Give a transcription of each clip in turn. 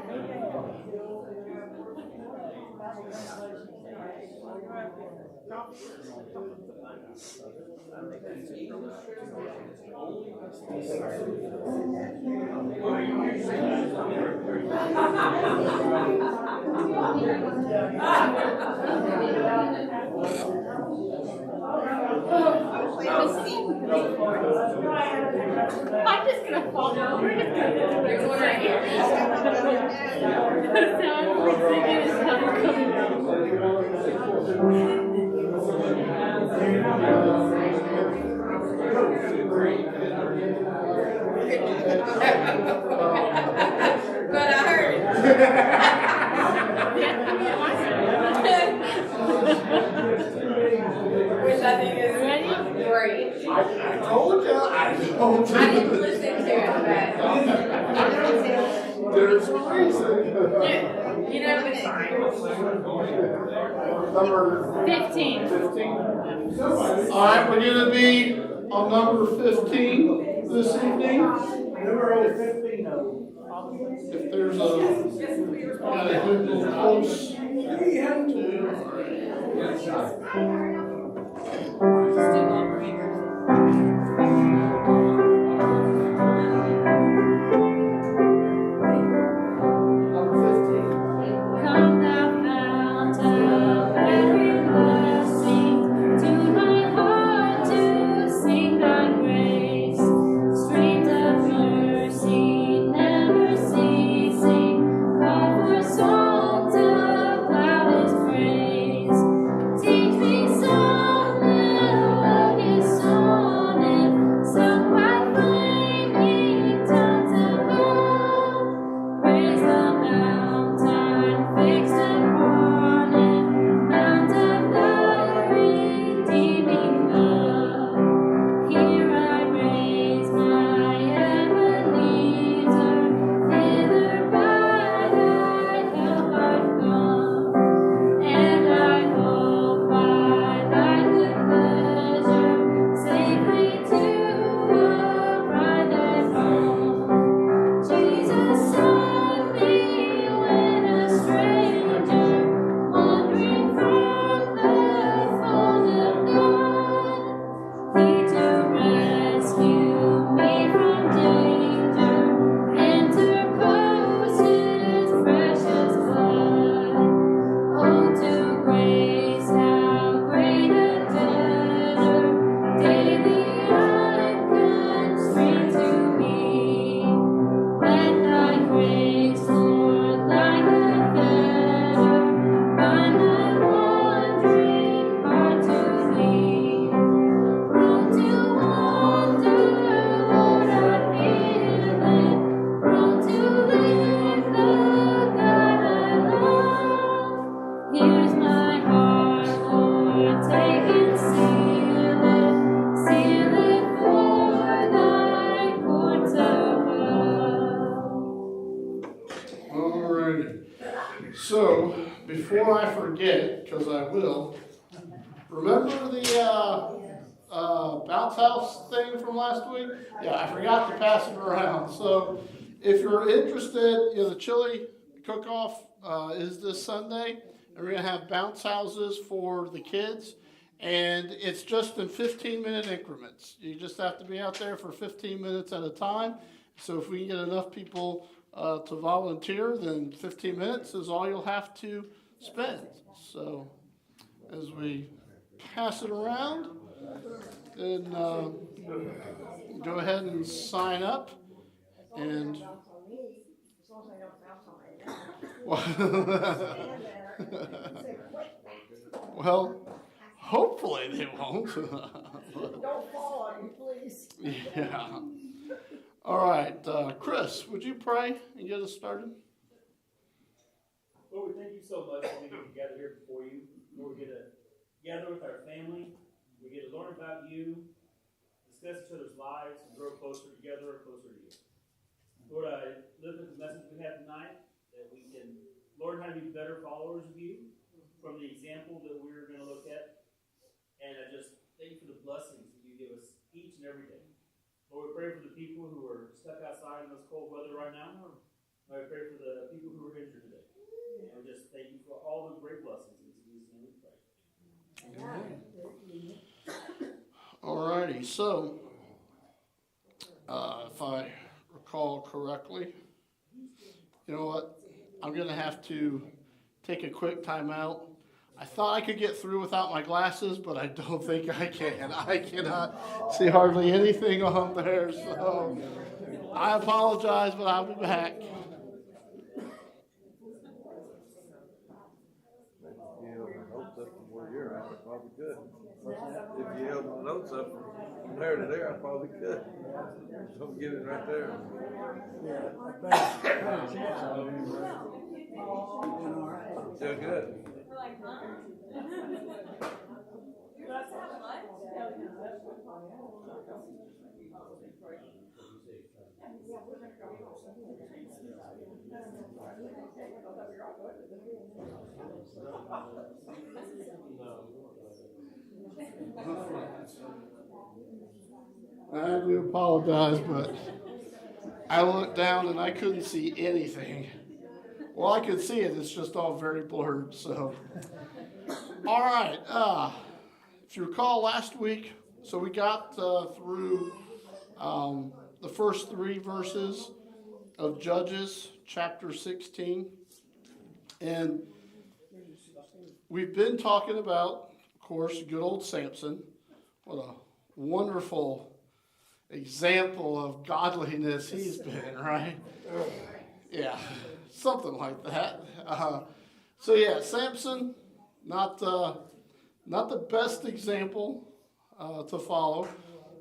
I'm just gonna fall down. We're just gonna there's one right here. But I heard it. Which I think is great. I told you. I didn't listen to it, but There's a reason. you know, but it's fine. Number 15. 15. All right, we're going to be on number 15 this evening. Number 15. If there's a little close to. Come thou fount of every blessing, tune my heart to sing thy grace. Streams of mercy never ceasing, call for songs of loudest praise. Teach me some melodious sonnet, sung by flaming tongues above. Praise the mountain fixed upon it, mount of thy redeeming love. Here I raise my Ebenezer, hither by thy help I've come, and I hope by thy good pleasure safely to arrive at home. Jesus sought me when a stranger, wandering from the fold of God. He to rescue me from danger, interposed his precious blood. Oh, to grace how great a debtor daily I'm constrained to be. Let thy grace, Lord, like a fetter, bind my wandering heart to thee. Prone to wander, Lord, I feel it. Prone to leave the God I love. Here's my heart, Lord, take and seal it for thy courts above. All righty. So, before I forget, because I will, remember the bounce house thing from last week? Yeah, I forgot to pass it around. So, if you're interested, the chili cook-off is this Sunday, and we're going to have bounce houses for the kids, and it's just in 15-minute increments. You just have to be out there for 15 minutes at a time. So if we can get enough people to volunteer, then 15 minutes is all you'll have to spend. So as we pass it around, then go ahead and sign up. And well, hopefully they won't. Don't fall on me, please. Yeah. All right, Chris, would you pray and get us started? Lord, we thank you so much for being together here before you. Lord, we get to gather with our family. We get to learn about you, discuss each other's lives, and grow closer together or closer to you. Lord, I lift up the message we have tonight, that we can learn how to be better followers of you from the example that we're going to look at. And I just thank you for the blessings that you give us each and every day. Lord, we pray for the people who are stuck outside in this cold weather right now. I pray for the people who were injured today. And we just thank you for all the great blessings. In Jesus' name we pray. Alrighty, so, if I recall correctly, you know what? I'm gonna have to take a quick timeout. I thought I could get through without my glasses, but I don't think I can. I cannot see hardly anything on there, so I apologize, but I'll be back. If you held my notes up from where you're at, I probably could. If you held my notes up from there to there, I probably could. So I'm giving right there. Still good. I do apologize, but I looked down and I couldn't see anything. Well, I could see it, it's just all very blurred, so. All right, if you recall last week, so we got through the first 3 verses of Judges chapter 16. And we've been talking about, of course, good old Samson. What a wonderful example of godliness he's been, right? Yeah, something like that. So yeah, Samson, not the best example to follow,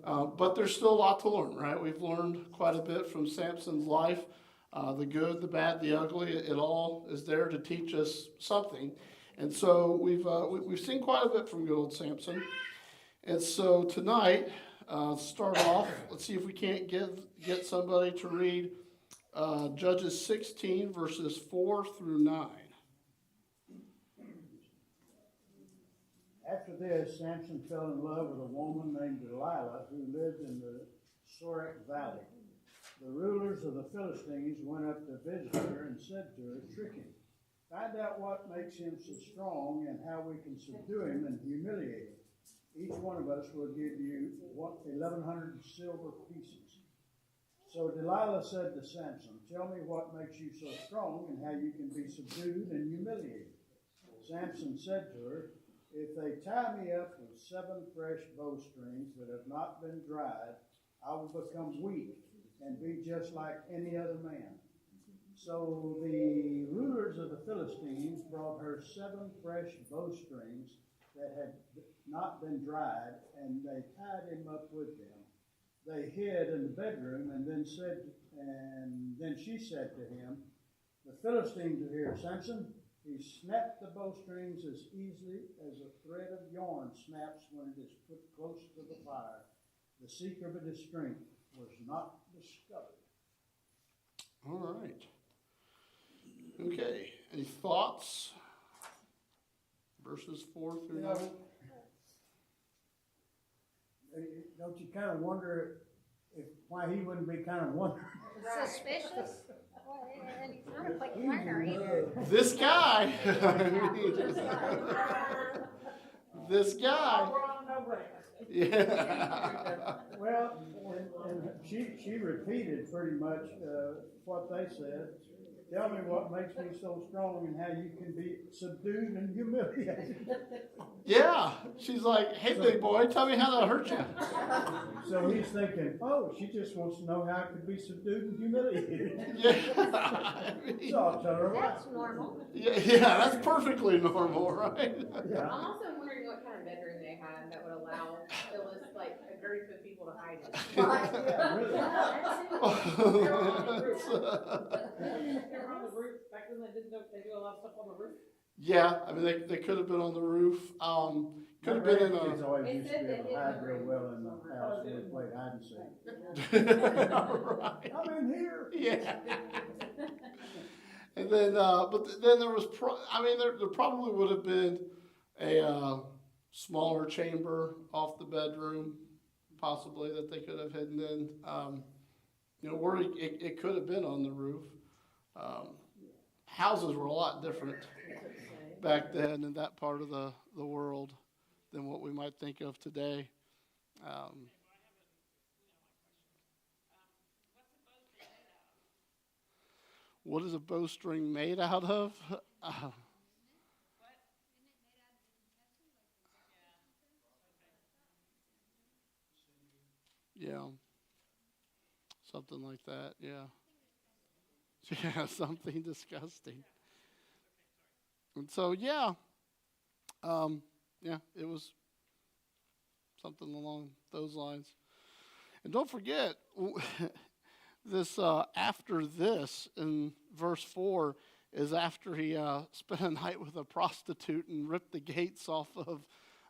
but there's still a lot to learn, right? We've learned quite a bit from Samson's life. The good, the bad, the ugly, it all is there to teach us something. And so we've seen quite a bit from good old Samson. And so tonight, start off, let's see if we can't get somebody to read Judges 16, verses 4 through 9. After this, Samson fell in love with a woman named Delilah who lived in the Sorek Valley. The rulers of the Philistines went up to visit her and said to her, "Trick him. Find out what makes him so strong and how we can subdue him and humiliate him. Each one of us will give you 1,100 silver pieces." So Delilah said to Samson, "Tell me what makes you so strong and how you can be subdued and humiliated." Samson said to her, "If they tie me up with 7 fresh bowstrings that have not been dried, I will become weak and be just like any other man." So the rulers of the Philistines brought her 7 fresh bowstrings that had not been dried, and they tied him up with them. They hid in the bedroom, and then she said to him, "The Philistines are here, Samson." He snapped the bowstrings as easily as a thread of yarn snaps when it is put close to the fire. The secret of his strength was not discovered. All right. Okay, any thoughts? Verses 4 through 9? Don't you kind of wonder why he wouldn't be kind of wondering? Suspicious? Well, and he's not a quick learner either. This guy. This guy. Yeah. Well, and she repeated pretty much what they said. "Tell me what makes me so strong and how you can be subdued and humiliated." Yeah. She's like, "Hey, big boy, tell me how that hurt you." So he's thinking, "Oh, she just wants to know how I could be subdued and humiliated." Yeah. So I'll tell her what. That's normal. Yeah, that's perfectly normal, right? Yeah. I'm also wondering what kind of bedroom they had that would allow Phyllis, like, a group of people to hide in. Yeah, really. They're on the roof. They're on the roof. Back then they do a lot of stuff on the roof. Yeah, I mean, they could have been on the roof. Could have been in Kids a. always used to be able to hide real well in the house when we played hide and seek. Right. I'm in here. Yeah. And then, but then there was, there probably would have been a smaller chamber off the bedroom, possibly, that they could have hidden in. Or it could have been on the roof. houses were a lot different back then in that part of the world than what we might think of today. What is a bowstring made out of? Yeah, something like that. Yeah, yeah, something disgusting. And so, yeah, it was something along those lines. And don't forget, this after this in verse 4 is after he spent a night with a prostitute and ripped the gates off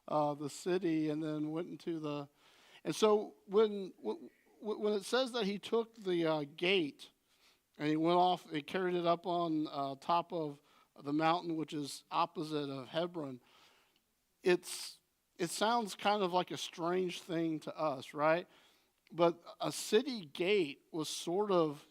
of the city, and then went into the. And so when it says that he took the gate and he went off, he carried it up on top of the mountain, which is opposite of Hebron, it sounds kind of like a strange thing to us, right? But a city gate was sort of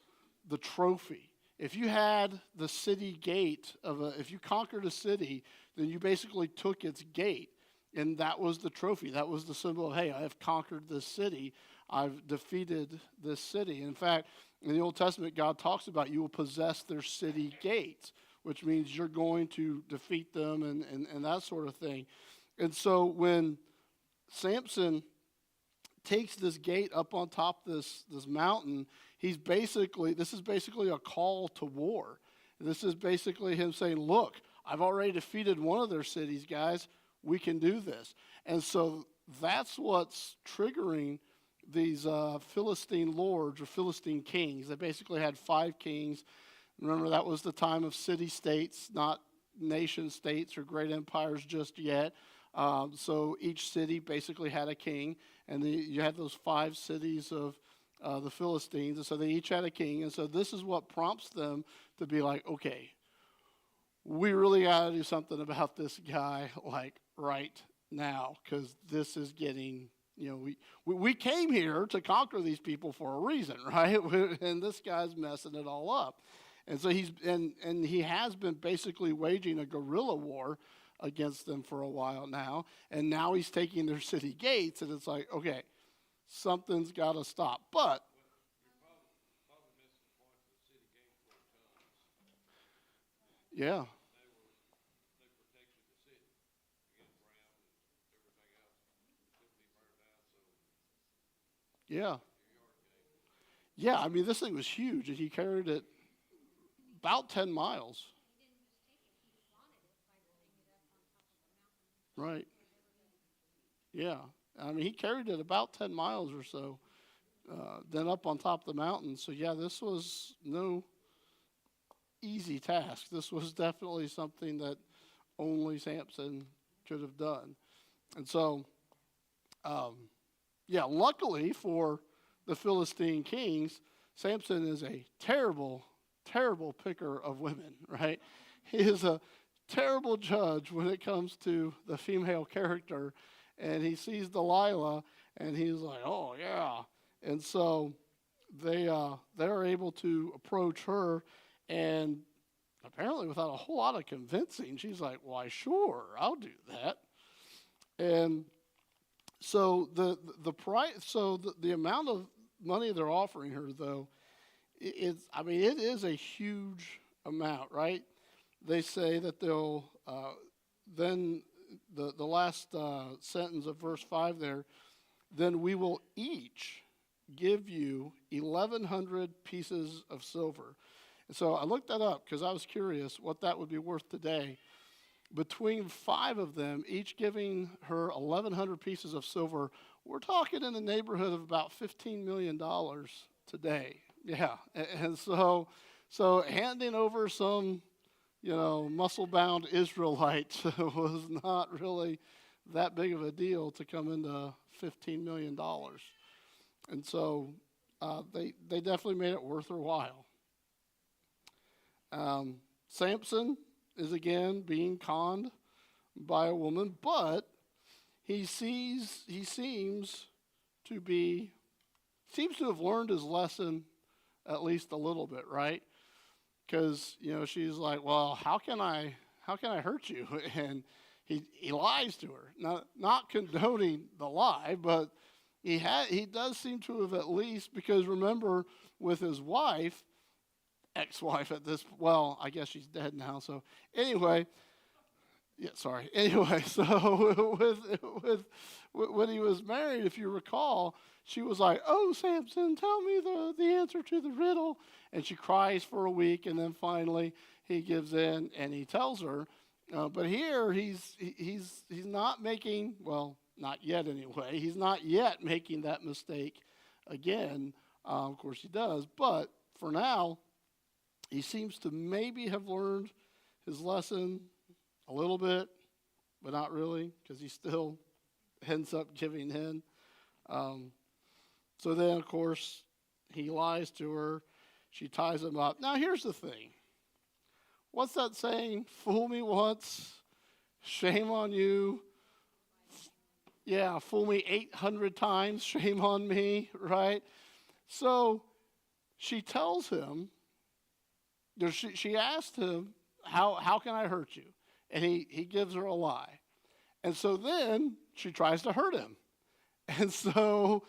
the trophy. If you had the city gate if you conquered a city, then you basically took its gate, and that was the trophy. That was the symbol of, hey, I have conquered this city. I've defeated this city. In fact, in the Old Testament, God talks about you will possess their city gates, which means you're going to defeat them and that sort of thing. And so when Samson takes this gate up on top of this mountain, this is basically a call to war. This is basically him saying, look, I've already defeated one of their cities, guys. We can do this. And so that's what's triggering these Philistine lords or Philistine kings. They basically had 5 kings. Remember, that was the time of city-states, not nation-states or great empires just yet. So each city basically had a king, and you had those 5 cities of the Philistines, and so they each had a king. And so this is what prompts them to be like, okay, we really got to do something about this guy, like right now, because this is getting, we came here to conquer these people for a reason, right? And this guy's messing it all up. And so he has been basically waging a guerrilla war against them for a while now, and now he's taking their city gates, and it's like, okay, something's got to stop. But yeah. Yeah. Yeah, I mean, this thing was huge, and he carried it about 10 miles. Right. Yeah. I mean, he carried it about 10 miles or so, then up on top of the mountain. So, yeah, this was no easy task. This was definitely something that only Samson could have done. And so, luckily for the Philistine kings, Samson is a terrible, terrible picker of women, right? He is a terrible judge when it comes to the female character, and he sees Delilah, and he's like, oh, yeah. And so they're able to approach her, and apparently without a whole lot of convincing, she's like, why, sure, I'll do that. And so the price, so the amount of money they're offering her, though, it is a huge amount, right? They say that they'll then the last sentence of verse 5 there, then we will each give you 1,100 pieces of silver. And so I looked that up because I was curious what that would be worth today. Between 5 of them, each giving her 1,100 pieces of silver, we're talking in the neighborhood of about $15 million today. Yeah, and so handing over some, muscle-bound Israelite was not really that big of a deal to come into $15 million. And so they definitely made it worth their while. Samson is again being conned by a woman, but he seems to have learned his lesson at least a little bit, right? because, she's like, well, how can I hurt you? And he lies to her. Not condoning the lie, but he does seem to have at least, because remember, with his wife, ex-wife at this, well, I guess she's dead now. So anyway, so with when he was married, if you recall, she was like, "Oh, Samson, tell me the answer to the riddle," and she cries for a week, and then finally he gives in and he tells her. But here he's not making, well, not yet anyway. He's not yet making that mistake again. Of course he does, but for now, he seems to maybe have learned his lesson a little bit, but not really, because he still ends up giving in. So then, of course, he lies to her. She ties him up. Now, here's the thing. What's that saying? Fool me once, shame on you. Yeah, fool me 800 times, shame on me, right? So she tells him, she asked him, how can I hurt you? And he gives her a lie. And so then she tries to hurt him. And so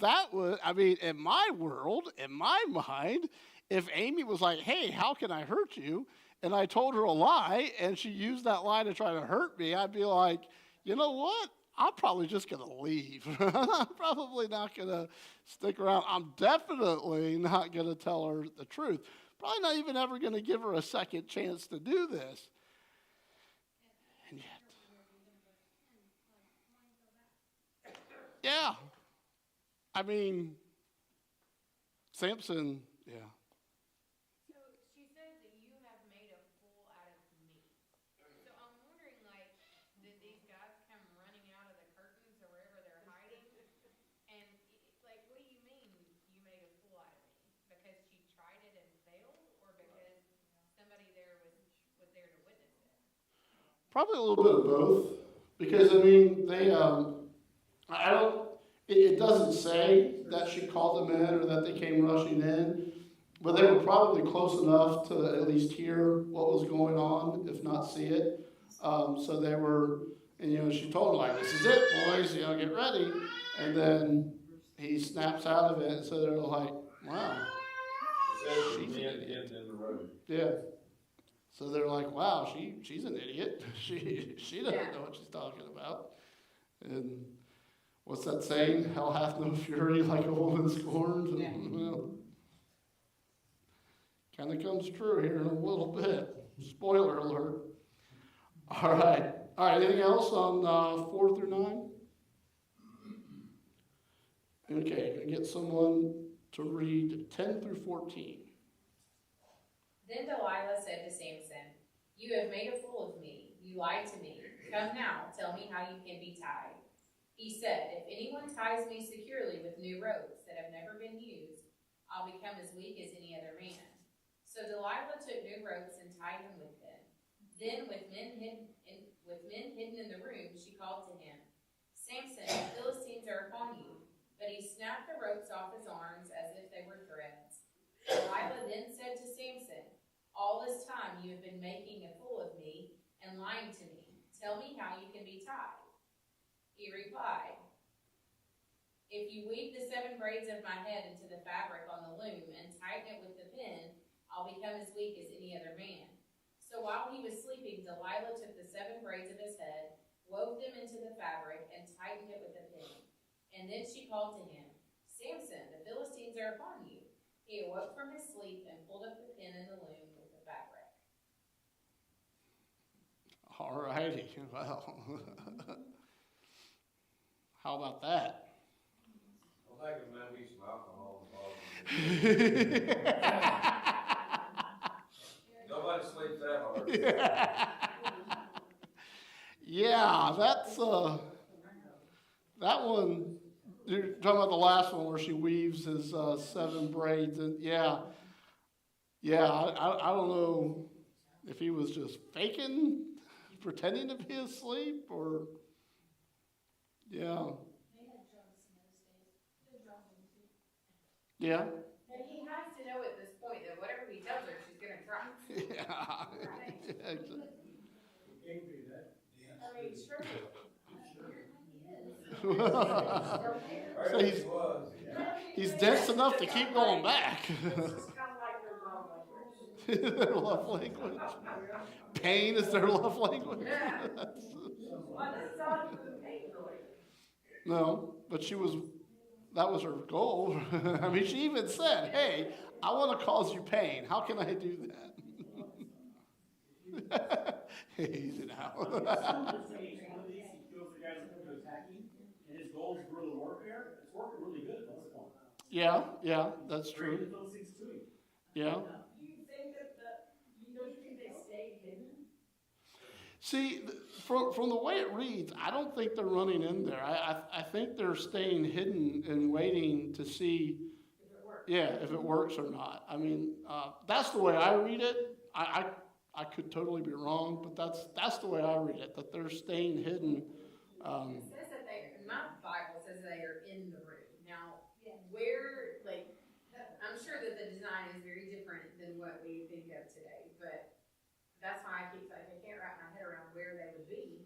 that was, in my world, in my mind, if Amy was like, hey, how can I hurt you? And I told her a lie, and she used that lie to try to hurt me, I'd be like, you know what? I'm probably just going to leave. I'm probably not going to stick around. I'm definitely not going to tell her the truth. Probably not even ever going to give her a second chance to do this. And yet, yeah. Samson, yeah. So she says that you have made a fool out of me. So I'm wondering, did these guys come running out of the curtains or wherever they're hiding? And, what do you mean you made a fool out of me? Because she tried it and failed, or because somebody there was there to witness it? Probably a little bit of both. Because, they, I don't, it doesn't say that she called them in or that they came rushing in, but they were probably close enough to at least hear what was going on, if not see it. So they were, and she told them, this is it, boys, get ready. And then he snaps out of it, so they're like, wow. She's an idiot. Yeah. So they're like, wow, she's an idiot. She doesn't know what she's talking about. And what's that saying? Hell hath no fury like a woman scorned. Yeah. Well, kind of comes true here in a little bit. Spoiler alert. All right. Anything else on 4 through 9? Okay, I get someone to read 10 through 14. Then Delilah said to Samson, "You have made a fool of me. You lied to me. Come now, tell me how you can be tied." He said, "If anyone ties me securely with new ropes that have never been used, I'll become as weak as any other man." So Delilah took new ropes and tied him with them. Then, with men hidden in the room, she called to him, "Samson, the Philistines are upon you." But he snapped the ropes off his arms as if they were threads. Delilah then said to Samson, "All this time you have been making a fool of me and lying to me. Tell me how you can be tied." He replied, "If you weave the 7 braids of my head into the fabric on the loom and tighten it with the pin, I'll become as weak as any other man." So while he was sleeping, Delilah took the 7 braids of his head, wove them into the fabric, and tightened it with a pin. And then she called to him, "Samson, the Philistines are upon you." He awoke from his sleep and pulled up the pin in the loom with the fabric. All righty. Well, how about that? I think it might be some alcohol involved. Nobody sleeps that hard. Yeah, that's that one. You're talking about the last one where she weaves his 7 braids, and yeah. I don't know if he was just faking, pretending to be asleep, or yeah. Yeah. And he has to know at this point that whatever he Can't be that. I mean, sure. So he's dense enough to keep going back. It's just kind of like their love language. Their love language. Pain is their love language. Yeah. Well, that's not the pain, really. No, but that was her goal. I mean, she even said, hey, I want to cause you pain. How can I do that? Easy now. One of these, he kills the guys that come to attack him, and his goal is guerrilla warfare. It's working really good at this point. Yeah, that's Bringing true. the Philistines to him. Yeah. Do you think that don't you think they stayed hidden? See, from the way it reads, I don't think they're running in there. I think they're staying hidden and waiting to see, If it worked? yeah, if it works or not. I mean, that's the way I read it. I could totally be wrong, but that's the way I read it, that they're staying hidden. It says that my Bible says they are in the room. Now, where, like, I'm sure that the design is very different than what we think of today, but that's why I keep like, I can't wrap my head around where they would be,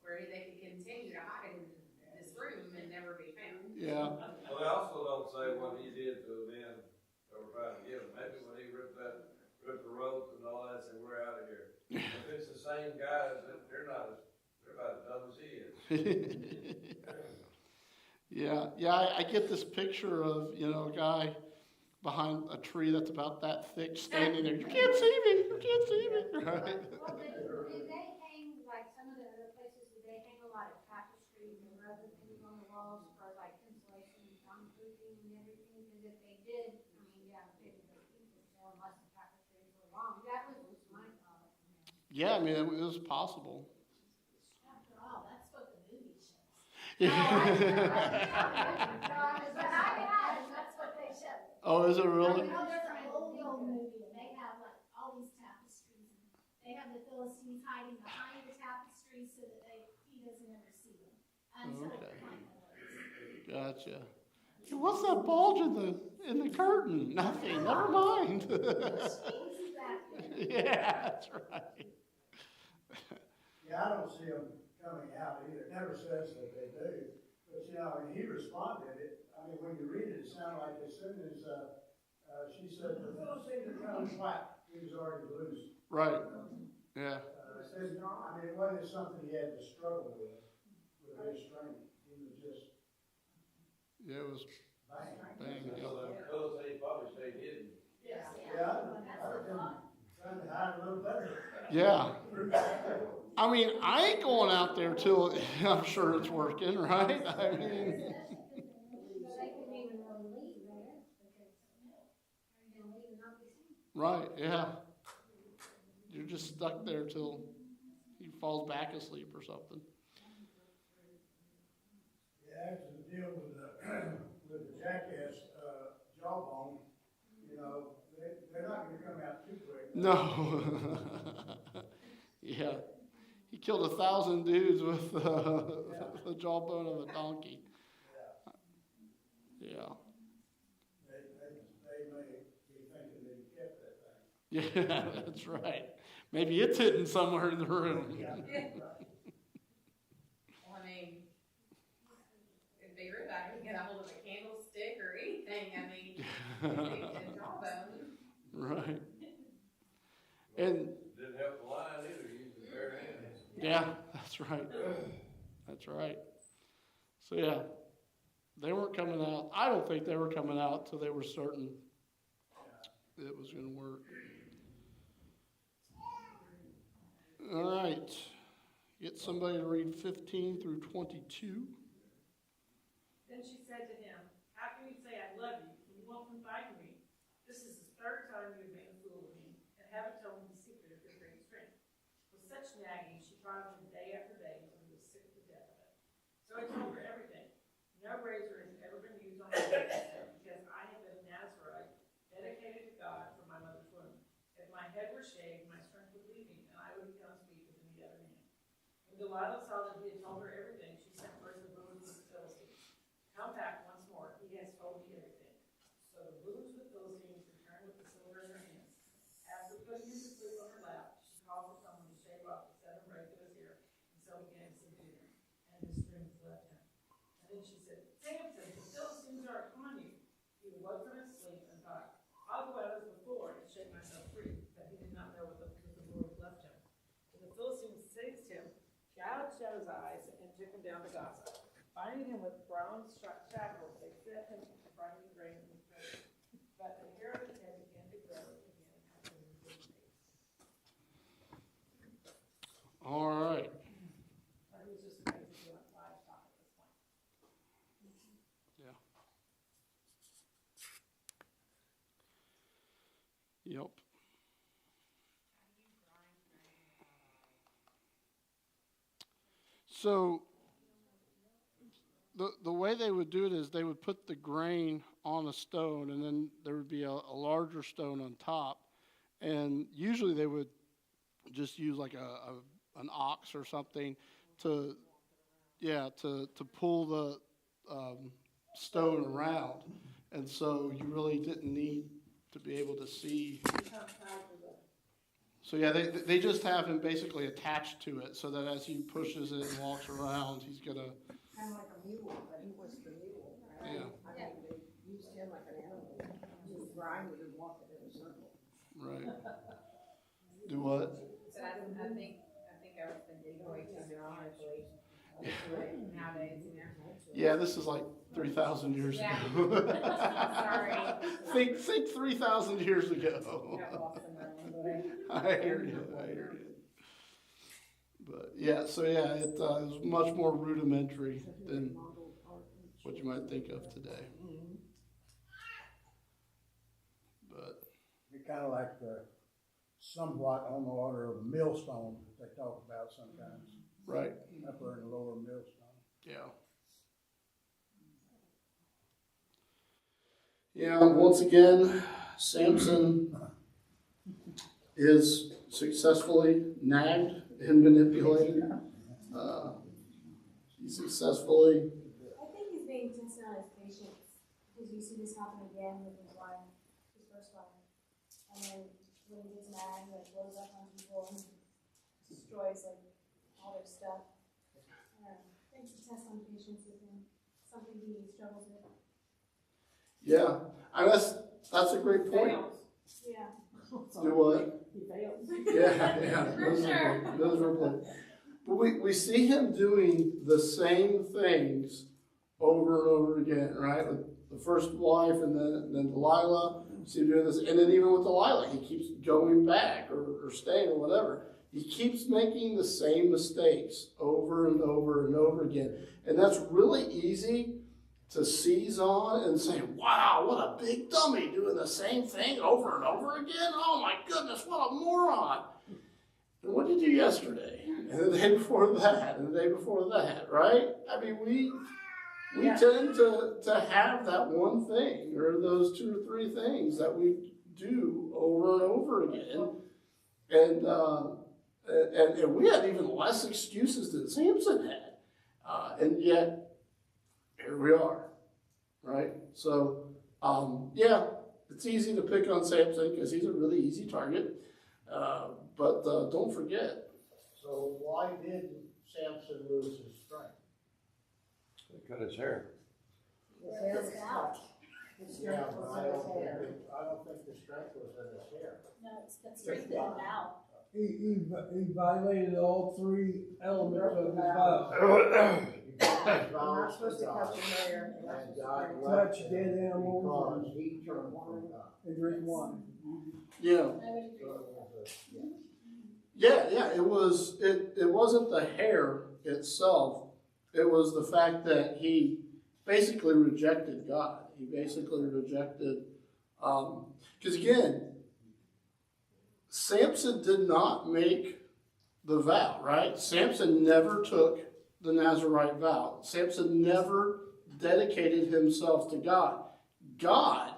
where they could continue to hide in this room and never be found. Yeah. Well, they also don't say what he did to the men that were trying to get him. Maybe when he ripped the ropes and all that, say, we're out of here. If it's the same guys, they're about as dumb as he is. Yeah, I get this picture of, a guy behind a tree that's about that thick standing there. You can't see me, right? Well, did they hang, like some of the other places, did they hang a lot of tapestries and other things on the walls for like insulation and soundproofing and everything? Because if they did, I mean, yeah, maybe the people so unless the tapestries were long. That was my thought. Yeah, I mean, it was possible. After all, that's what the movie shows. That's what they showed. Oh, is it really? You know, there's an old movie, and they have like all these tapestries. They have the Philistines hiding behind the tapestries so that he doesn't ever see them until Okay. the final words. Gotcha. Hey, what's that bulge in the curtain? Nothing. Never mind. Yeah, that's right. Yeah, I don't see them coming out either. It never says that they do. But, and he responded. When you read it, it sounded like as soon as she said, the Philistines are coming flat, he was already loose. Right. Yeah. It wasn't something he had to struggle with his strength. He was just Yeah, it was bang. bang. So the Philistines probably stayed hidden. Yeah. Yeah, I would have trying to hide a little better. Yeah. I mean, I ain't going out there till I'm sure it's working, right? I mean, But they couldn't even really leave there because they're gonna leave and not be seen. right, yeah. You're just stuck there till he falls back asleep or something. Yeah, after the deal with the jackass jawbone, they're not gonna come out too quick. No. Yeah. He killed 1,000 dudes with the jawbone of a donkey. Yeah. They may be thinking they kept that thing. Yeah, that's right. Maybe it's hidden somewhere in the room. Well, I mean, if they rip out, you can get a hold of a candlestick or anything. I mean, they can jawbone. Right. And Didn't help the lion either, he used his bare hands. yeah, that's right. That's right. So yeah, they weren't coming out. I don't think they were coming out till they were certain it was going to work. All right. Get somebody to read 15 through 22. Then she said to him, how can you say I love you when you won't confide in me? This is the third time you have made a fool of me and haven't told me the secret of your great strength. With such nagging, she prodded him day after day until he was sick to death of it. So I told her everything. No razor has ever been used on my head because I have been a Nazarite, dedicated to God from my mother's womb. If my head were shaved, my strength would leave me, and I would become as weak as any other man. When Delilah saw that he had told her everything, she sent word to the rulers of the Philistines. Come back once more, he has told me everything. So the rulers of the Philistines returned with the silver in their hands. After putting him to sleep on her lap, she called for Then she said, Samson, the Philistines are upon you. He awoke from his sleep and thought, I'll go out as before and shake myself free. But he did not know what the Lord left him. So the Philistines seized him, gouged out his eyes, and took him down to Gaza. Binding him with bronze shackles, they set him to grinding grain in his place. But the hair of his head began to grow again after his good days. All right. Or he was just basically on livestock at this point. Yep. So the way they would do it is they would put the grain on a stone, and then there would be a larger stone on top, and usually they would just use like an ox or something to pull the stone around, and so you really didn't need to be able to see. So yeah, they just have him basically attached to it, so that as he pushes it and walks around, he's gonna. Kind of like a mule, but he was the mule, right? Yeah. I mean, they used him like an animal, just grind it and walk it in a circle. Right. Do what? So I think I was thinking way too dramatically. Nowadays, you know. Yeah, this is like 3,000 years Yeah. ago. Sorry. think 3,000 years ago. Got lost in my own way. I hear you. But yeah, so yeah, it was much more rudimentary than what you might think of today. But Be kind of like the somewhat on the order of a millstone that they talk about sometimes, right, upper and lower millstone. yeah. Yeah, once again, Samson is successfully nagged and manipulated. He successfully, I think he's being tested on his patience, because you see this happen again with his wife, his first wife. And then when he gets mad, he like blows up on people and destroys like all their stuff. I think it's a test on patience with him, something he struggles with. yeah, that's a great point. Yeah. Do what? He failed. Yeah, miserably. But we see him doing the same things over and over again, right? With the first wife and then Delilah, see him doing this, and then even with Delilah, he keeps going back or staying or whatever. He keeps making the same mistakes over and over and over again. And that's really easy to seize on and say, wow, what a big dummy doing the same thing over and over again. Oh my goodness, what a moron. And what did you do yesterday? And the day before that, and the day before that, right? I mean, we tend to have that one thing or those two or three things that we do over and over again. And we had even less excuses than Samson had. And yet, here we are, right? So, yeah, it's easy to pick on Samson because he's a really easy target. But don't forget. So why did Samson lose his strength? They cut his hair. His hair was cut. His Yeah, strength but was I in don't his think, hair. I don't think the strength was in his hair. No, it's strengthened out. He violated all three elements of his vow. You're not supposed to cut your hair. And God left Touch him dead animals because he turned from God. and drink wine. Yeah. I would agree. So it was Yeah, it wasn't the hair itself. It was the fact that he basically rejected God. He basically rejected, because again, Samson did not make the vow, right? Samson never took the Nazirite vow. Samson never dedicated himself to God. God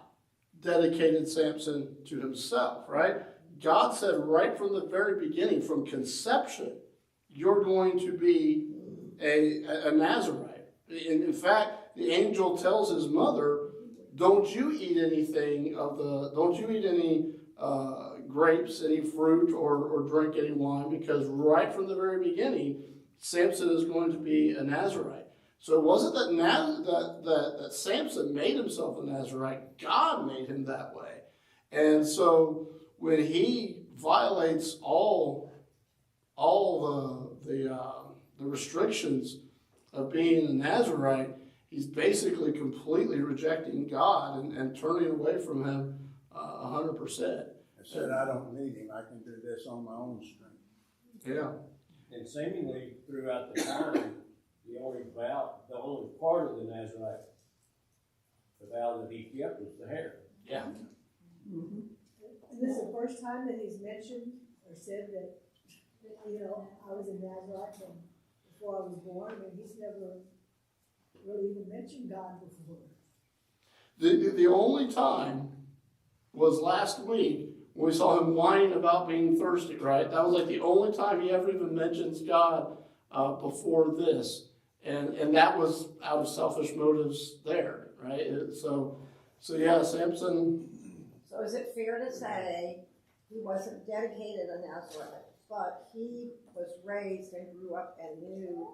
dedicated Samson to himself, right? God said right from the very beginning, from conception, you're going to be a Nazirite. In fact, the angel tells his mother, don't you eat any grapes, any fruit, or drink any wine, because right from the very beginning, Samson is going to be a Nazirite. So it wasn't that Samson made himself a Nazarite. God made him that way. And so when he violates all the restrictions of being a Nazarite, he's basically completely rejecting God and turning away from him 100%. I said, I don't need him, I can do this on my own strength. Yeah. And seemingly throughout the time, the only part of the Nazarite, the vow that he kept was the hair. Yeah. And this is the first time that he's mentioned or said that, I was a Nazarite from before I was born, and he's never really even mentioned God before. The only time was last week when we saw him whining about being thirsty, right? That was like the only time he ever even mentions God before this. And that was out of selfish motives there, right? So yeah, Samson. So is it fair to say he wasn't dedicated a Nazarite, but he was raised and grew up and knew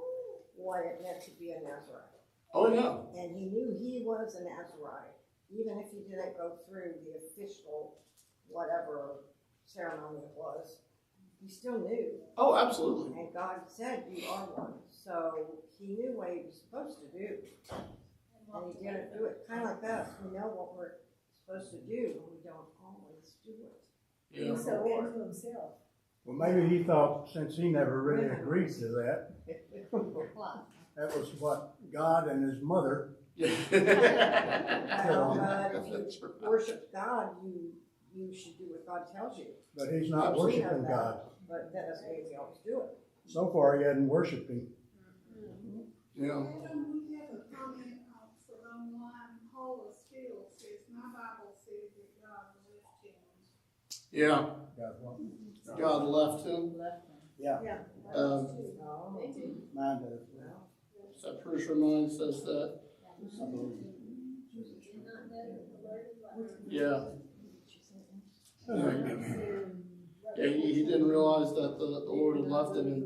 what it meant to be a Nazarite? Oh yeah. And he knew he was a Nazarite, even if he didn't go through the official whatever ceremony it was. He still knew. Oh, absolutely. And God said, you are one. So he knew what he was supposed to do. And he didn't do it. Kind of like us. We know what we're supposed to do, but we don't always do it. Yeah. He's so into himself. Well, maybe he thought, since he never really agreed to that, that was what God and his mother. Well, if you worship God, you should do what God tells you. But he's not worshiping God. But that doesn't mean we always do it. So far, he hadn't worshiped him. Yeah. We have a comment for online. Paula Steele says, my Bible says that God left him. Yeah. God, what? God left him. Yeah, Yeah. mine does. So I'm pretty sure mine says that. Yeah. Yeah, he didn't realize that the Lord had left him.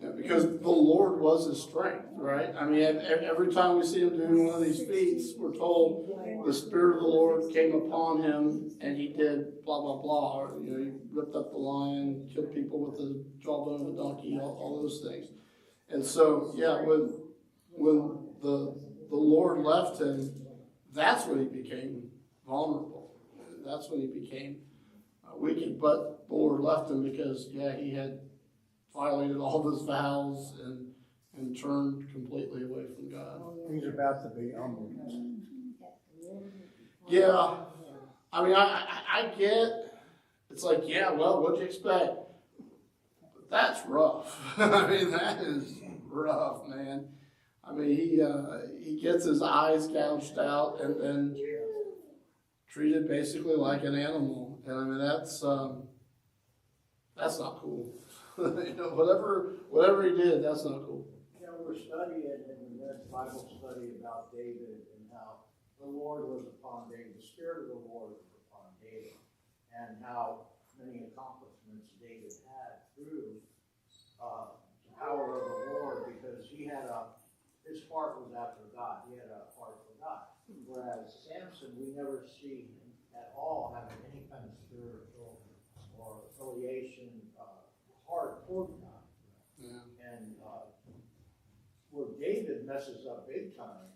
Yeah, because the Lord was his strength, right? I mean, every time we see him doing one of these feats, we're told the Spirit of the Lord came upon him and he did blah, blah, blah. Or, he ripped up the lion, killed people with the jawbone of a donkey, all those things. And so, yeah, when the Lord left him, that's when he became vulnerable. That's when he became wicked. But the Lord left him because, yeah, he had violated all of his vows and turned completely away from God. He's about to be humbled. Yeah. I mean, I get, it's like, yeah, well, what'd you expect? But that's rough. I mean, that is rough, man. I mean, he gets his eyes gouged out and then treated basically like an animal. And I mean, that's not cool. Whatever he did, that's not cool. We're studying in this Bible study about David and how the Lord was upon David, the Spirit of the Lord was upon David, and how many accomplishments David had through the power of the Lord, because his heart was after God. He had a heart for God. Whereas Samson, we never see him at all having any kind of spiritual or affiliation heart toward God. Yeah. And where David messes up big time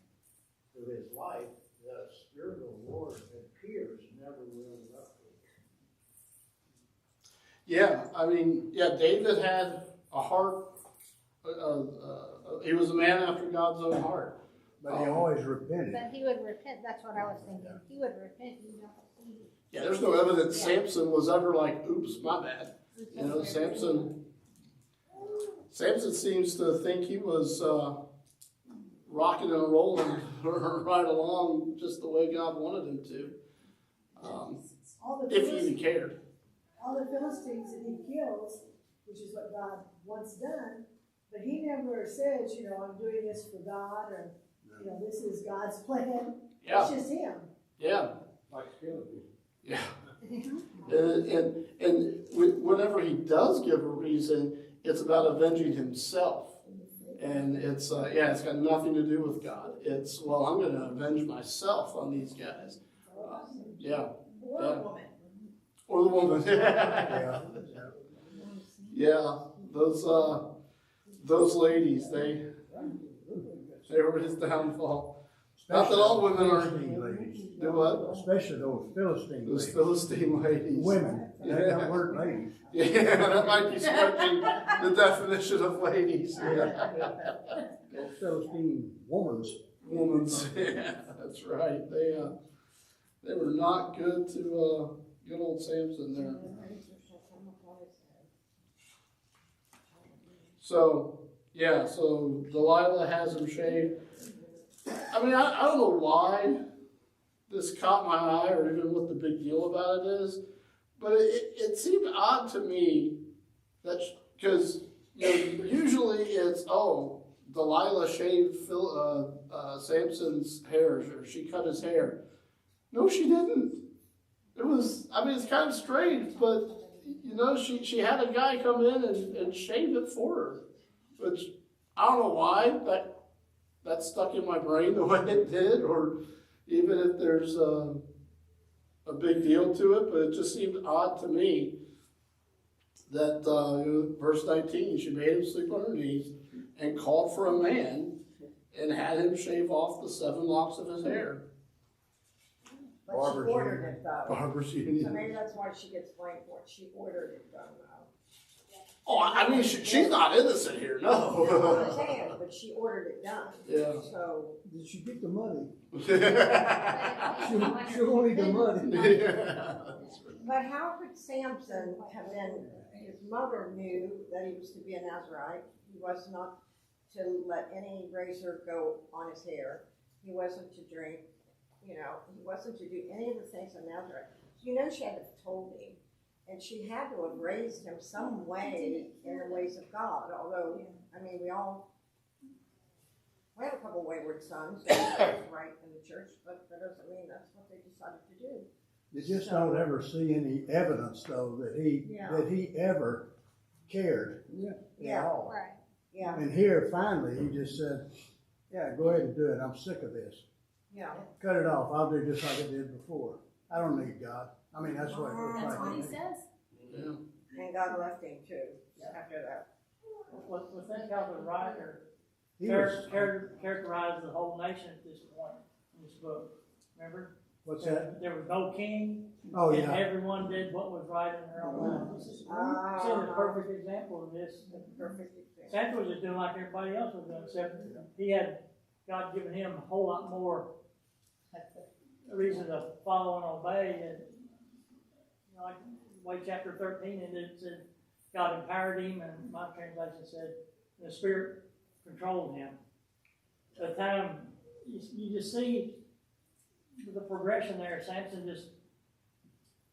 through his life, the Spirit of the Lord appears never really left him. Yeah, I mean, yeah, David had a heart, he was a man after God's own heart. But he always repented. But he would repent, that's what I was thinking. He would repent, Yeah, there's no evidence Samson was ever like, oops, my bad. Samson seems to think he was rocking and rolling right along just the way God wanted him to, if he even cared. All the Philistines that he kills, which is what God once done, but he never says, I'm doing this for God, or, this is God's plan. Yeah. It's just him. Yeah. Like skeleton. Yeah. and whenever he does give a reason, it's about avenging himself. And it's, it's got nothing to do with God. It's, well, I'm gonna avenge myself on these guys. Yeah. Or Yeah. a woman. Or the woman. Yeah. Yeah, those ladies, they were his downfall. Not that all women are. Philistine ladies. Do what? Especially those Philistine Those ladies. Philistine ladies. Women, they don't work ladies. Yeah, that might be stretching the definition of ladies. Yeah. Those Philistine womans. Women's, yeah, that's right. They were not good to, good old Samson there. So, yeah, so Delilah has him shaved. I mean, I don't know why this caught my eye or even what the big deal about it is, but it seemed odd to me that, because usually it's, oh, Delilah shaved Samson's hair, or she cut his hair. No, she didn't. It was, I mean, it's kind of strange, but, she had a guy come in and shave it for her, which I don't know why that stuck in my brain the way it did, or even if there's a big deal to it, but it just seemed odd to me that verse 19, she made him sleep on her knees and called for a man and had him shave off the 7 locks of his hair. But she ordered it though. Barber's So Union. maybe that's why she gets blamed for it. She ordered it done though. Oh, I mean, she's not innocent here, I no. understand, but she ordered it done. Yeah. So. Did she get the money? Yeah. She only the money. But how could Samson have been, his mother knew that he was to be a Nazarite. He was not to let any razor go on his hair. He wasn't to drink, he wasn't to do any of the things a Nazarite. She had to have told him. And she had to have raised him some way in the ways of God, although, I mean, we have a couple wayward sons, that's right in the church, but that doesn't mean that's what they decided to do. You just don't ever see any evidence though that he ever cared at all. Right. Yeah, And here finally he just said, yeah, go ahead and do it. I'm sick of this. yeah. Cut it off. I'll do just like I did before. I don't need God. I mean, that's what it looks That's like. what to he me. says. Yeah. And God left him too, after that. Was that how the writer He was, characterized the whole nation at this point in this book? Remember? what's that? There was no king, Oh, and yeah. everyone did what was right in their own mind. This is a perfect example of this. Perfect example. Santa was just doing like everybody else was doing, except he had God given him a whole lot more reason to follow and obey. And like way chapter 13, and it said God empowered him, and my translation said the Spirit controlled him. By the time you just see the progression there, Samson just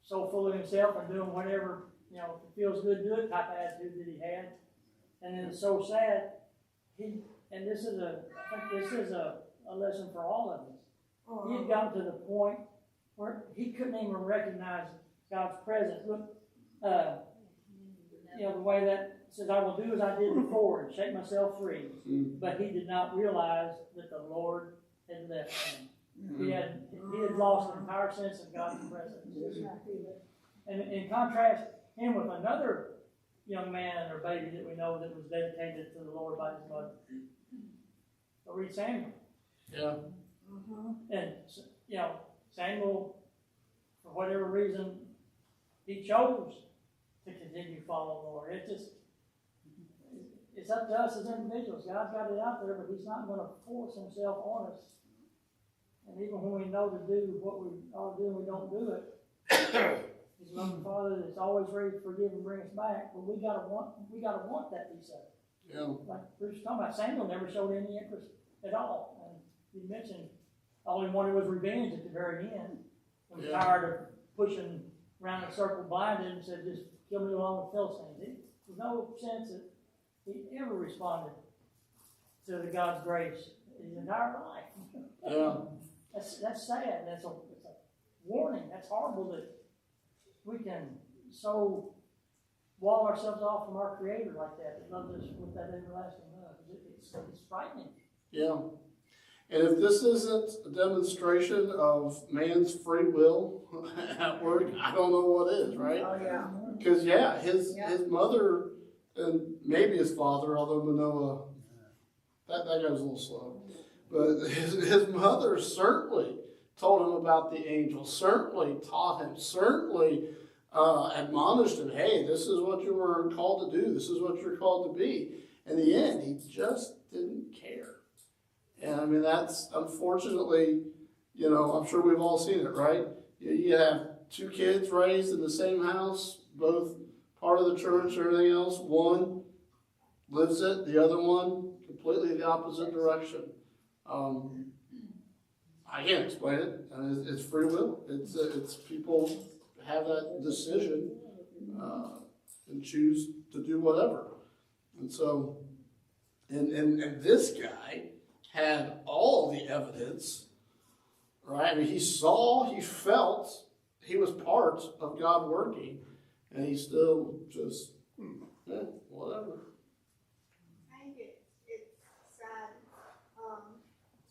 so full of himself and doing whatever, if it feels good, do it type of attitude that he had. And then it's so sad, I think this is a lesson for all of us. He had gotten to the point where he couldn't even recognize God's presence. Look, the way that says, I will do as I did before and shake myself free. But he did not realize that the Lord had left him. He had lost the entire sense of God's presence. And in contrast, him with another young man or baby that we know that was dedicated to the Lord by his mother. So read Samuel. Yeah. And, Samuel, for whatever reason, he chose to continue following the Lord. It's up to us as individuals. God's got it out there, but he's not going to force himself on us. And even when we know to do what we ought to do and we don't do it, he's a loving Father that's always ready to forgive and bring us back. But we gotta want that to be so. Yeah. Like Bruce was talking about, Samuel never showed any interest at all. And you mentioned all he wanted was revenge at the very end. He was tired of pushing around a circle blinded and said, just kill me along with Philistines. There's no sense that he ever responded to the God's grace his entire life. Yeah. That's sad. It's a warning. That's horrible that we can so wall ourselves off from our Creator like that. That loves us with that everlasting love. it's frightening. Yeah. And if this isn't a demonstration of man's free will at work, I don't know what is, right? Oh, yeah. Because, his mother and maybe his father, although Manoah, that goes a little slow. But his mother certainly told him about the angel, certainly taught him, certainly admonished him, hey, this is what you were called to do, this is what you're called to be. In the end, he just didn't care. And I mean, that's unfortunately, I'm sure we've all seen it, right? You have two kids raised in the same house, both part of the church and everything else. One lives it, the other one completely the opposite direction. I can't explain it. It's free will. It's people have that decision and choose to do whatever. And so, and this guy had all the evidence, right? I mean, he saw, he felt, he was part of God working, and he still just, whatever. I think it's sad,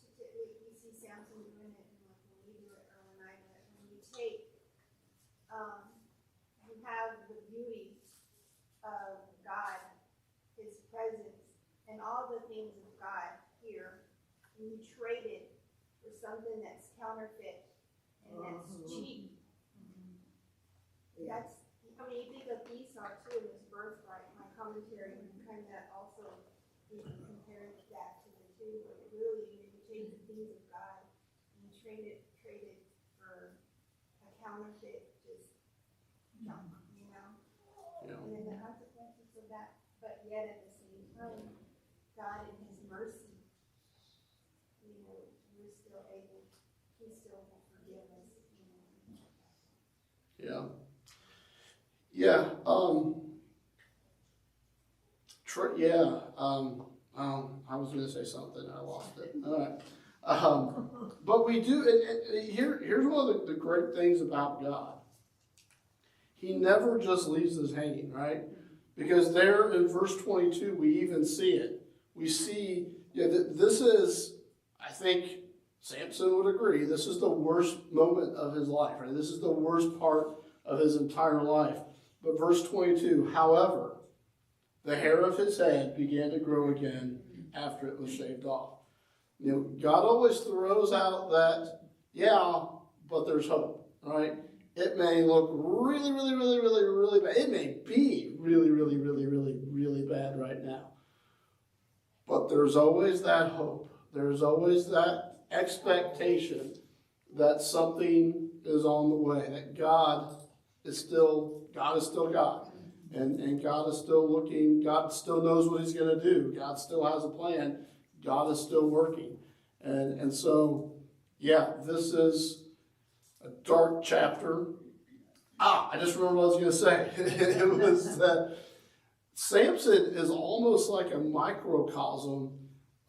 we see Samson doing it, and when we do it, or when I do it, when you take, you have the beauty of God, His presence, and all the things of God here, and you trade it for something that's counterfeit and that's cheap. That's, I mean, you think of Esau too in his birthright. My commentary kind of also compares that to the two, but really, you take the things of God and you trade it for a counterfeit, just junk, Yeah. And then the consequences of that, but yet at the same time, God in His mercy, we're still able, He still will forgive us. Yeah. Yeah. I was going to say something. I lost it. All right. But we do, and here's one of the great things about God. He never just leaves us hanging, right? Because there in verse 22, we even see it. We see, this is, I think Samson would agree, this is the worst moment of his life, right? This is the worst part of his entire life. But verse 22, however, the hair of his head began to grow again after it was shaved off. God always throws out that, but there's hope, right? It may look really, really, really, really, really bad. It may be really, really, really, really, really bad right now. But there's always that hope. There's always that expectation that something is on the way, that God is still God. And God is still looking. God still knows what He's going to do. God still has a plan. God is still working. And so, this is a dark chapter. I just remember what I was going to say. It was that Samson is almost like a microcosm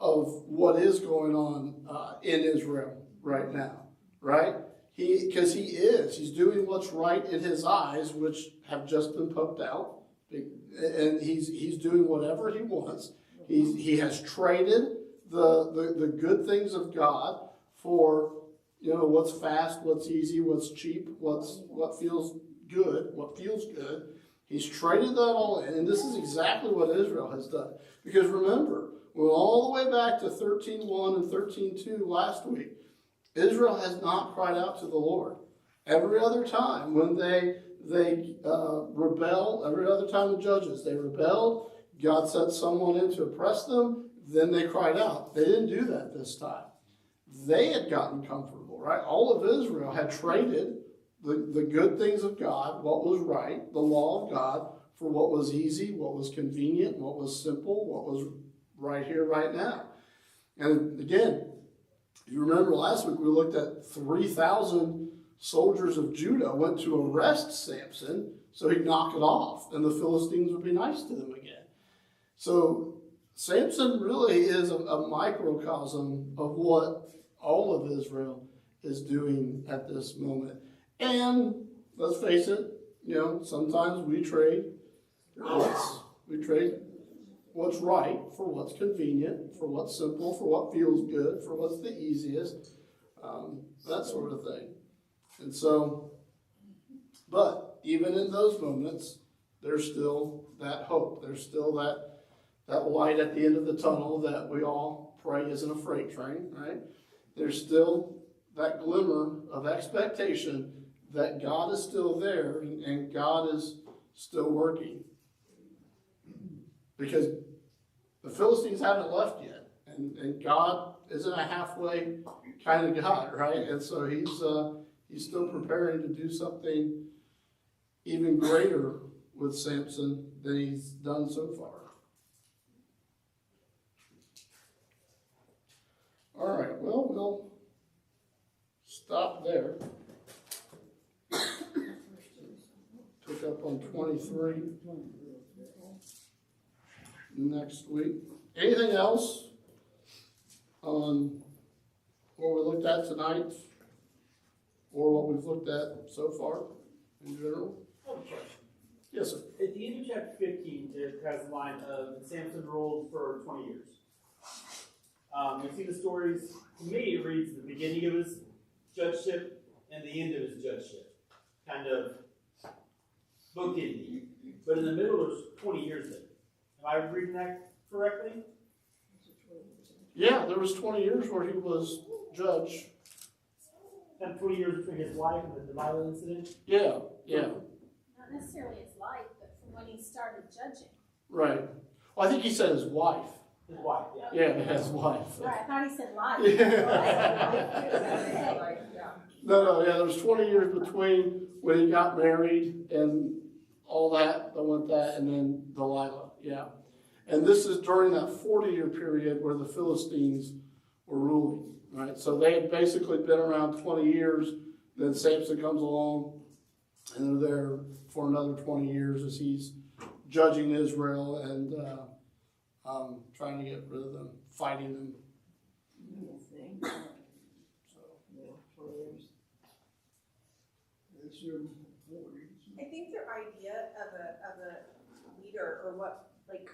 of what is going on in Israel right now, right? Because he's doing what's right in his eyes, which have just been poked out, and he's doing whatever he wants. He has traded the good things of God for what's fast, what's easy, what's cheap, what feels good. He's traded that all in, and this is exactly what Israel has done. Because remember, we went all the way back to 13:1 and 13:2 last week. Israel has not cried out to the Lord. Every other time when they rebel, every other time the Judges, they rebelled, God sent someone in to oppress them, then they cried out. They didn't do that this time. They had gotten comfortable, right? All of Israel had traded the good things of God, what was right, the law of God, for what was easy, what was convenient, what was simple, what was right here, right now. And again, you remember last week we looked at 3,000 soldiers of Judah went to arrest Samson so he'd knock it off and the Philistines would be nice to them again. So Samson really is a microcosm of what all of Israel is doing at this moment. And let's face it, sometimes we trade what's right, for what's convenient, for what's simple, for what feels good, for what's the easiest, that sort of thing. And so, but even in those moments, there's still that hope. There's still that light at the end of the tunnel that we all pray isn't a freight train, right? There's still that glimmer of expectation that God is still there and God is still working. Because the Philistines haven't left yet. And God isn't a halfway kind of God, right? And so he's still preparing to do something even greater with Samson than he's done so far. All right, well, we'll stop there. Pick up on 23 next week. Anything else on what we looked at tonight or what we've looked at so far in general? I have a question. Yes, sir. At the end of chapter 15, it has the line of Samson ruled for 20 years. We've seen the stories. To me, it reads the beginning of his judgeship and the end of his judgeship. Kind of bookending. But in the middle, there's 20 years there. Am I reading that correctly? Yeah, there was 20 years where he was judge. Kind of 20 years between his wife and the Delilah incident? Yeah. Not necessarily his life, but from when he started judging. Right. Well, I think he said his wife. His wife, yeah. Yeah, his wife. Right, I thought he said life. No, there was 20 years between when he got married and all that went that, and then Delilah, yeah. And this is during that 40-year period where the Philistines were ruling, right? So they had basically been around 20 years, then Samson comes along, and they're there for another 20 years as he's judging Israel and trying to get rid of them, fighting them. I think their idea of a leader or what, like,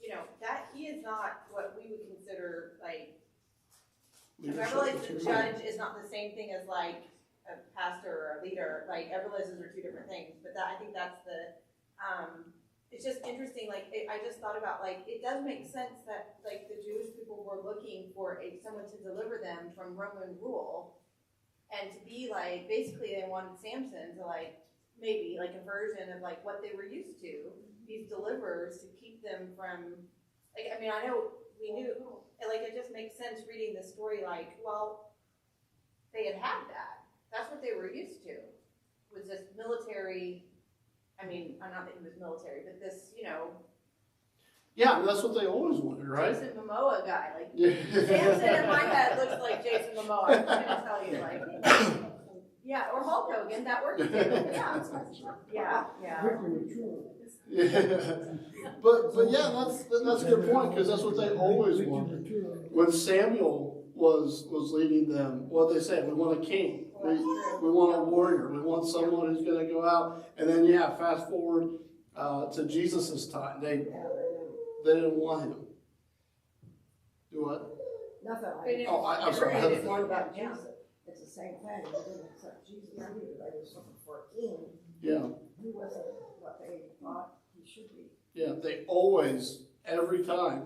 you know, that he is not what we would consider like. I realize the judge is not the same thing as like a pastor or a leader. Like I realize those are two different things, but I think that's the. It's just interesting. Like I just thought about like it does make sense that like the Jewish people were looking for someone to deliver them from Roman rule, and to be like basically they wanted Samson to like maybe like a version of like what they were used to. These deliverers to keep them from like I mean I know we knew like it just makes sense reading the story like well they had that. That's what they were used to was this military. I mean, not that he was military, but this, you know. Yeah, that's what they always wanted, right? Jason Momoa guy, like Yeah. Samson in my head looks like Jason Momoa. I'm gonna tell you, like, yeah, or Hulk Hogan, that works too. Yeah. But yeah, that's a good point because that's what they always wanted. When Samuel was leading them, what they said, we want a king. We want a warrior. We want someone who's going to go out. And then, fast forward to Jesus' time. They didn't want him. Do what? Nothing. I'm sorry. It's not about Jesus. It's the same thing. They didn't accept Jesus either. They was looking for a king. Yeah. He wasn't what they thought he should be. Yeah, they always, every time,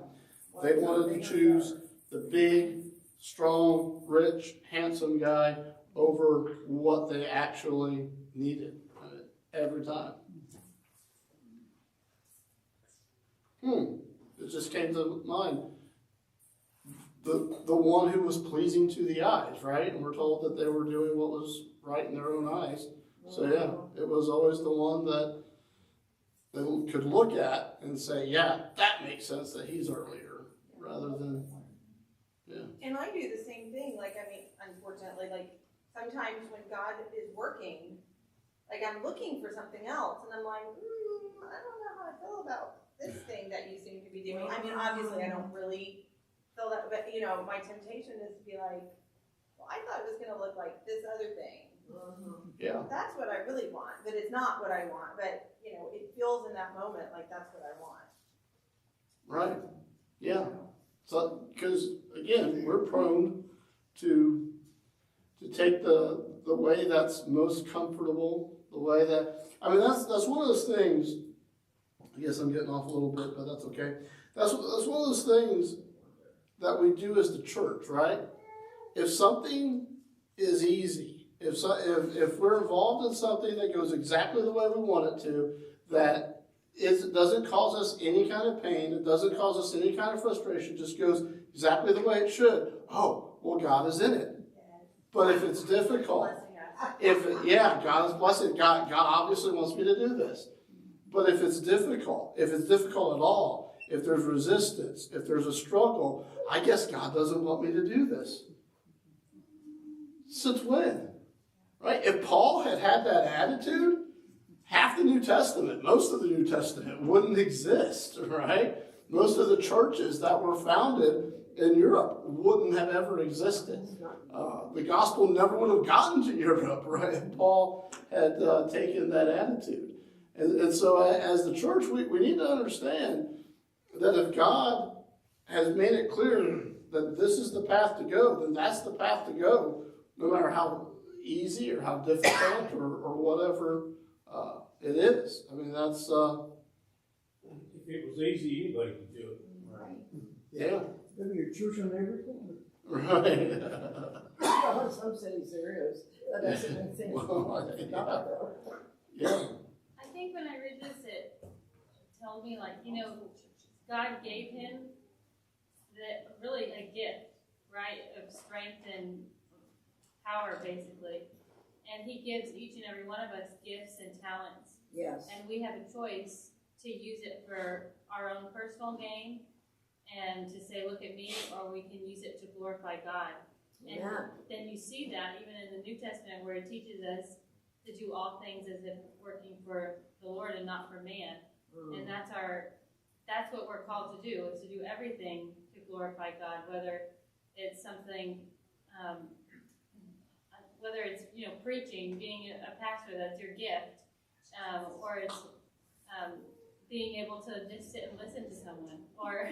they wanted to choose the big, strong, rich, handsome guy over what they actually needed every time. It just came to mind. The one who was pleasing to the eyes, right? And we're told that they were doing what was right in their own eyes. So yeah, it was always the one that they could look at and say, yeah, that makes sense that he's earlier, rather than, And I do the same thing. Like, I mean, unfortunately, like sometimes when God is working, like I'm looking for something else, and I'm like, I don't know how I feel about this thing that you seem to be doing. I mean, obviously, I don't really feel that, but you know, my temptation is to be like, well, I thought it was going to look like this other thing. Yeah. That's what I really want, but it's not what I want. But you know, it feels in that moment like that's what I want. Right, yeah. So, because again, we're prone to take the way that's most comfortable, the way that, I mean, that's one of those things, I guess I'm getting off a little bit, but that's okay. That's one of those things that we do as the church, right? If something is easy, if we're involved in something that goes exactly the way we want it to, that doesn't cause us any kind of pain, it doesn't cause us any kind of frustration, just goes exactly the way it should. Oh, well, God is in it. But if it's difficult, God is blessing. God obviously wants me to do this. But if it's difficult at all, if there's resistance, if there's a struggle, I guess God doesn't want me to do this. Since when? Right? If Paul had that attitude, half the New Testament, most of the New Testament wouldn't exist, right? Most of the churches that were founded in Europe wouldn't have ever existed. The gospel never would have gotten to Europe, right? If Paul had taken that attitude. And so as the church, we need to understand that if God has made it clear that this is the path to go, then that's the path to go, no matter how easy or how difficult or whatever it is. I mean, that's... If it was easy, anybody could do it. Right. Yeah. Maybe your church on every corner. Right. Well, some cities there is. That doesn't make sense. Yeah. I think when I read this, it told me, like, God gave him really a gift, right, of strength and power, basically. And he gives each and every one of us gifts and talents. Yes. And we have a choice to use it for our own personal gain and to say, look at me, or we can use it to glorify God. And then you see that even in the New Testament where it teaches us to do all things as if working for the Lord and not for man. And that's what we're called to do, is to do everything to glorify God, whether it's something, whether it's, preaching, being a pastor, that's your gift, or it's being able to just sit and listen to someone, or,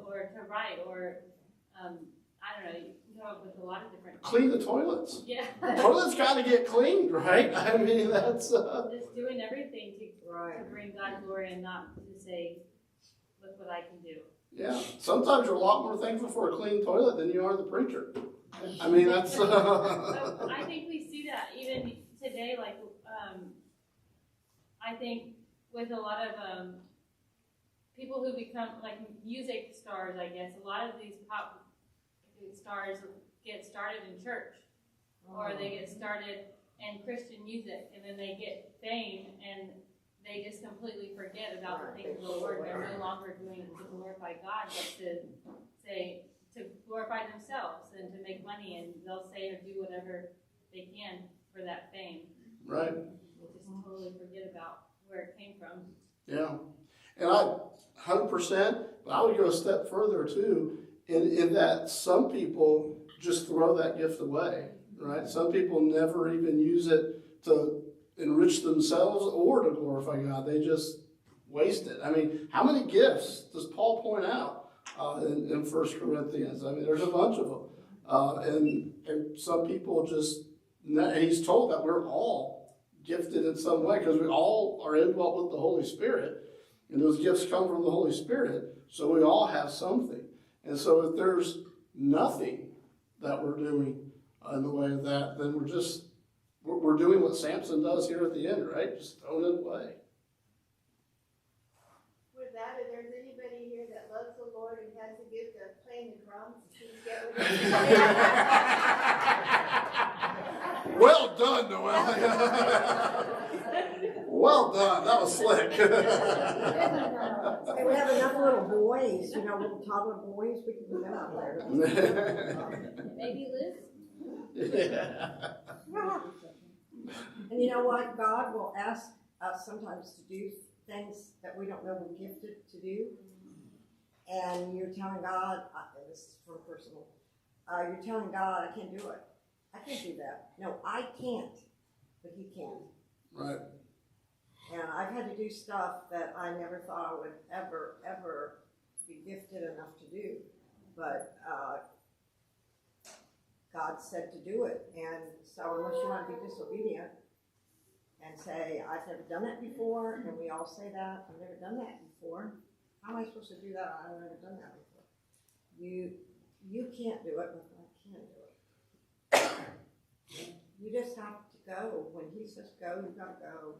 or to write, or, I don't know, you can come up with a lot of different... Clean the toilets. Yeah. The toilets got to get cleaned, right? I mean, that's... Just doing everything to bring God glory and not to say, look what I can do. Yeah. Sometimes you're a lot more thankful for a clean toilet than you are the preacher. I mean, that's... So I think we see that even today, like, I think with a lot of people who become, like, music stars, I guess, a lot of these pop stars get started in church, or they get started in Christian music, and then they get fame, and they just completely forget about the things of the Lord. They're no longer doing it to glorify God, but to glorify themselves and to make money, and they'll say or do whatever they can for that fame. Right. They just totally forget about where it came from. Yeah. And 100%, but I would go a step further too, in that some people just throw that gift away, right? Some people never even use it to enrich themselves or to glorify God. They just waste it. I mean, how many gifts does Paul point out in 1 Corinthians? I mean, there's a bunch of them. And some people just, and he's told that we're all gifted in some way because we all are indwelt with the Holy Spirit. And those gifts come from the Holy Spirit. So we all have something. And so if there's nothing that we're doing in the way of that, then we're doing what Samson does here at the end, right? Just throwing it away. With that, if there's anybody here that loves the Lord and has the gift of playing the drums, please get with us. Well done, Noelle. Well done. That was slick. And we have enough little boys, little toddler boys, we can put them out there. Maybe Liz? Yeah. And you know what? God will ask us sometimes to do things that we don't know we're gifted to do. And you're telling God, this is for personal, you're telling God, I can't do it. I can't do that. No, I can't, but He can. Right. And I've had to do stuff that I never thought I would ever be gifted enough to do. But God said to do it, and so unless you want to be disobedient and say, I've never done that before, and we all say that, I've never done that before, how am I supposed to do that? I've never done that before. You can't do it, but God can do it. You just have to go. When he says go, you gotta go.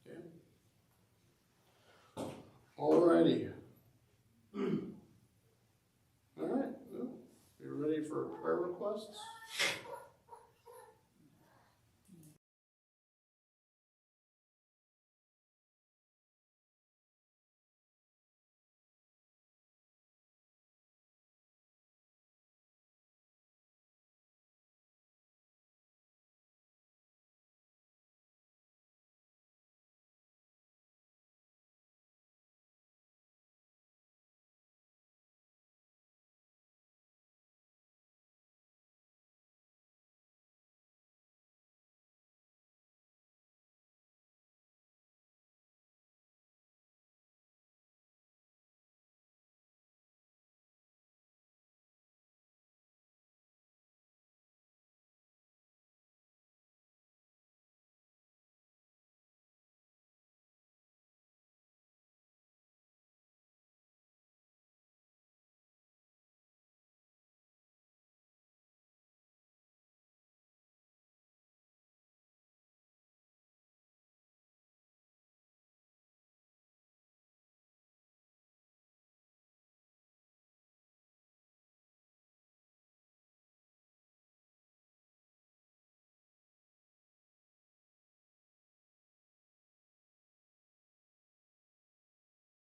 Okay. Alrighty. All right, well, you ready for prayer requests?